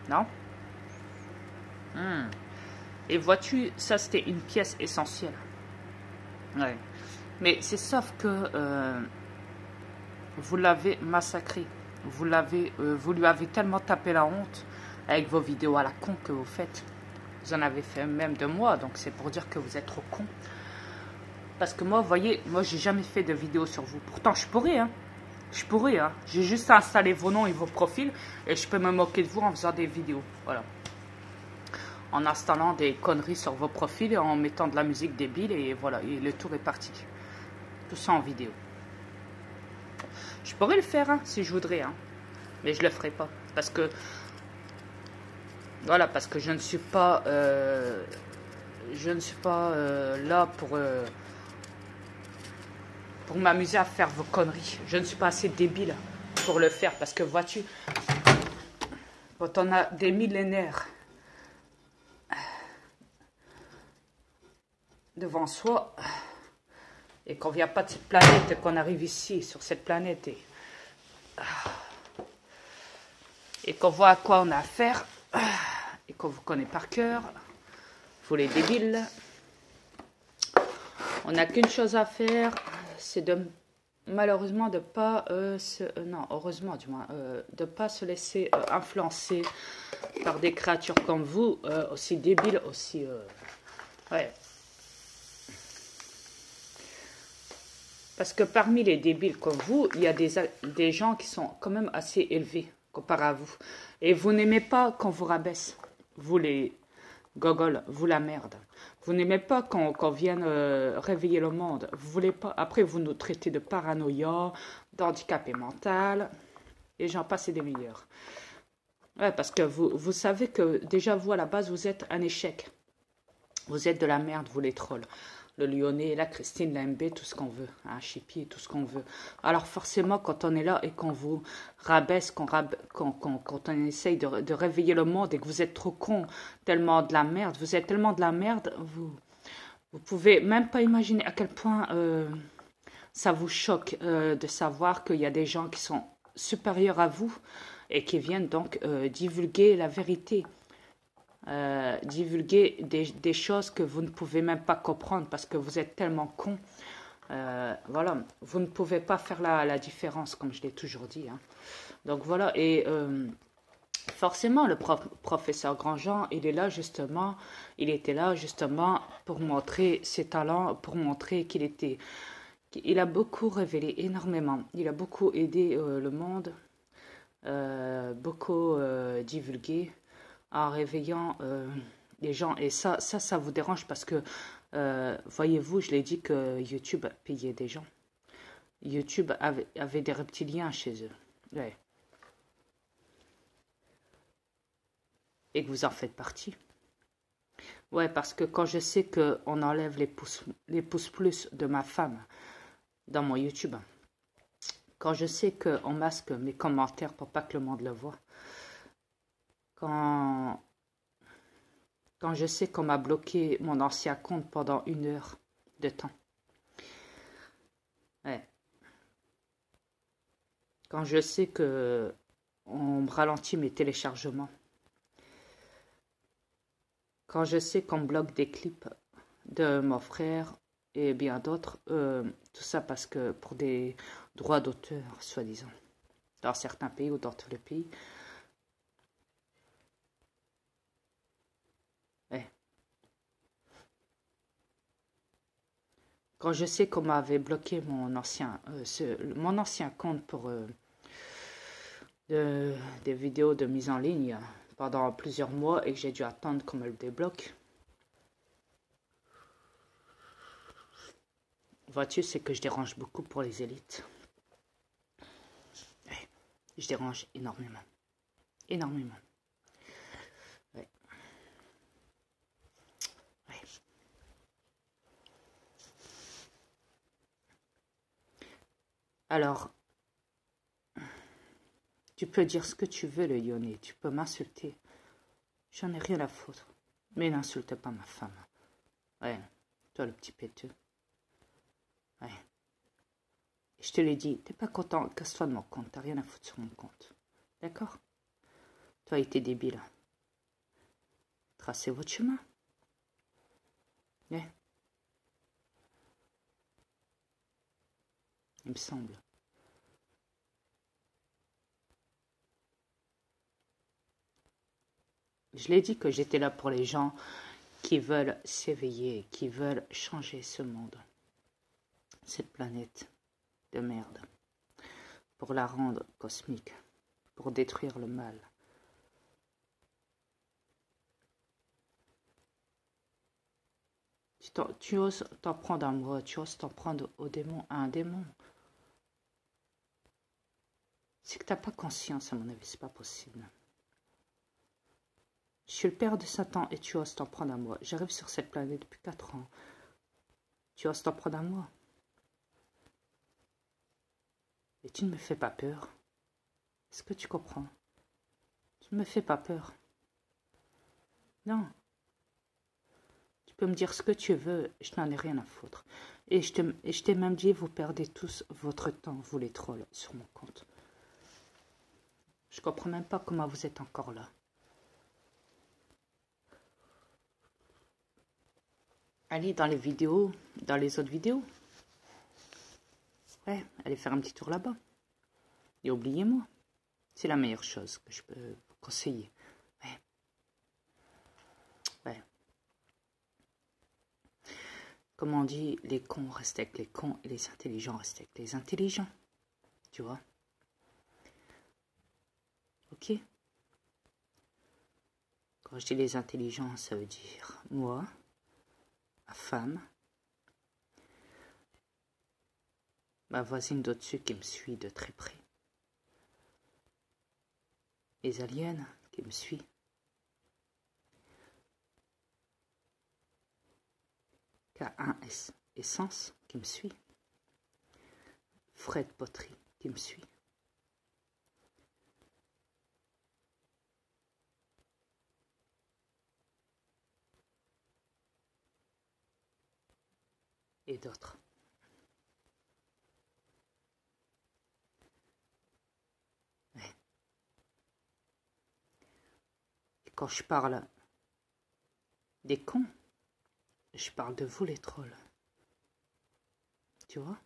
Non? Hmm. Et vois-tu, ça c'était une pièce essentielle. Ouais. Mais c'est sauf que vous l'avez massacré. Vous lui avez tellement tapé la honte avec vos vidéos à la con que vous faites. Vous en avez fait même de moi, donc c'est pour dire que vous êtes trop con. Parce que moi, vous voyez, moi j'ai jamais fait de vidéo sur vous. Pourtant, je pourrais, hein. Je pourrais, hein. J'ai juste à installer vos noms et vos profils et je peux me moquer de vous en faisant des vidéos. Voilà. En installant des conneries sur vos profils et en mettant de la musique débile et voilà, et le tour est parti. Tout ça en vidéo. Je pourrais le faire, hein, si je voudrais, hein. Mais je le ferai pas. Parce que, voilà, parce que je ne suis pas là pour m'amuser à faire vos conneries. Je ne suis pas assez débile pour le faire. Parce que vois-tu, quand on a des millénaires devant soi et qu'on vient pas de cette planète et qu'on arrive ici, sur cette planète et qu'on voit à quoi on a affaire et qu'on vous connaît par cœur, vous les débiles, on n'a qu'une chose à faire, c'est de malheureusement de pas non, heureusement du moins, de pas se laisser influencer par des créatures comme vous, aussi débiles, aussi ouais. Parce que parmi les débiles comme vous, il y a des gens qui sont quand même assez élevés comparé à vous. Et vous n'aimez pas qu'on vous rabaisse, vous les gogoles, vous la merde. Vous n'aimez pas qu'on vienne réveiller le monde. Vous voulez pas. Après, vous nous traitez de paranoïa, d'handicapé mental, et j'en passe et des meilleurs. Ouais, parce que vous savez que déjà, vous, à la base, vous êtes un échec. Vous êtes de la merde, vous les trolls. Le Lyonnais, la Christine, la MB, tout ce qu'on veut. Un Chippy, tout ce qu'on veut. Alors forcément, quand on est là et qu'on vous rabaisse, quand on essaye de réveiller le monde et que vous êtes trop con, tellement de la merde, vous êtes tellement de la merde, vous pouvez même pas imaginer à quel point ça vous choque de savoir qu'il y a des gens qui sont supérieurs à vous et qui viennent donc divulguer la vérité. Divulguer des choses que vous ne pouvez même pas comprendre parce que vous êtes tellement con. Voilà, vous ne pouvez pas faire la différence, comme je l'ai toujours dit. Hein. Donc voilà, et forcément, le professeur Grandjean, il était là justement pour montrer ses talents, pour montrer il a beaucoup révélé énormément. Il a beaucoup aidé le monde, beaucoup divulgué en réveillant les gens. Et ça vous dérange parce que, voyez-vous, je l'ai dit que YouTube payait des gens. YouTube avait des reptiliens chez eux. Ouais. Et que vous en faites partie. Ouais, parce que quand je sais qu'on enlève les pouces plus de ma femme dans mon YouTube, quand je sais qu'on masque mes commentaires pour pas que le monde le voit, quand je sais qu'on m'a bloqué mon ancien compte pendant 1 heure de temps. Ouais. Quand je sais que on me ralentit mes téléchargements. Quand je sais qu'on me bloque des clips de mon frère et bien d'autres, tout ça parce que pour des droits d'auteur, soi-disant, dans certains pays ou dans tous les pays. Ouais. Quand je sais qu'on m'avait bloqué mon ancien compte pour des vidéos de mise en ligne pendant plusieurs mois et que j'ai dû attendre qu'on me le débloque. Vois-tu, c'est que je dérange beaucoup pour les élites. Ouais, je dérange énormément. Énormément. Ouais. Ouais. Alors, tu peux dire ce que tu veux, le Lyonnais. Tu peux m'insulter. J'en ai rien à foutre. Mais n'insulte pas ma femme. Ouais, toi le petit péteux. Ouais. Je te l'ai dit, t'es pas content, casse-toi de mon compte, t'as rien à foutre sur mon compte. D'accord? Toi et tes débiles. Tracez votre chemin. Ouais. Il me semble. Je l'ai dit que j'étais là pour les gens qui veulent s'éveiller, qui veulent changer ce monde, cette planète de merde, pour la rendre cosmique, pour détruire le mal. Tu oses t'en prendre à moi, tu oses t'en prendre au démon, à un démon. C'est que t'as pas conscience, à mon avis, c'est pas possible. Je suis le père de Satan et tu oses t'en prendre à moi. J'arrive sur cette planète depuis 4 ans. Tu oses t'en prendre à moi. Et tu ne me fais pas peur. Est-ce que tu comprends? Tu ne me fais pas peur. Non. Tu peux me dire ce que tu veux, je n'en ai rien à foutre. Et je t'ai même dit, vous perdez tous votre temps, vous les trolls, sur mon compte. Je comprends même pas comment vous êtes encore là. Allez dans les vidéos, dans les autres vidéos. Ouais, allez faire un petit tour là-bas. Et oubliez-moi. C'est la meilleure chose que je peux vous conseiller. Ouais. Ouais. Comme on dit, les cons restent avec les cons et les intelligents restent avec les intelligents. Tu vois? Ok? Quand je dis les intelligents, ça veut dire moi, ma femme, ma voisine d'au-dessus qui me suit de très près, les aliens qui me suivent, K1 Essence qui me suit, Fred Poterie qui me suit, et d'autres. Ouais. Et quand je parle des cons, je parle de vous les trolls. Tu vois?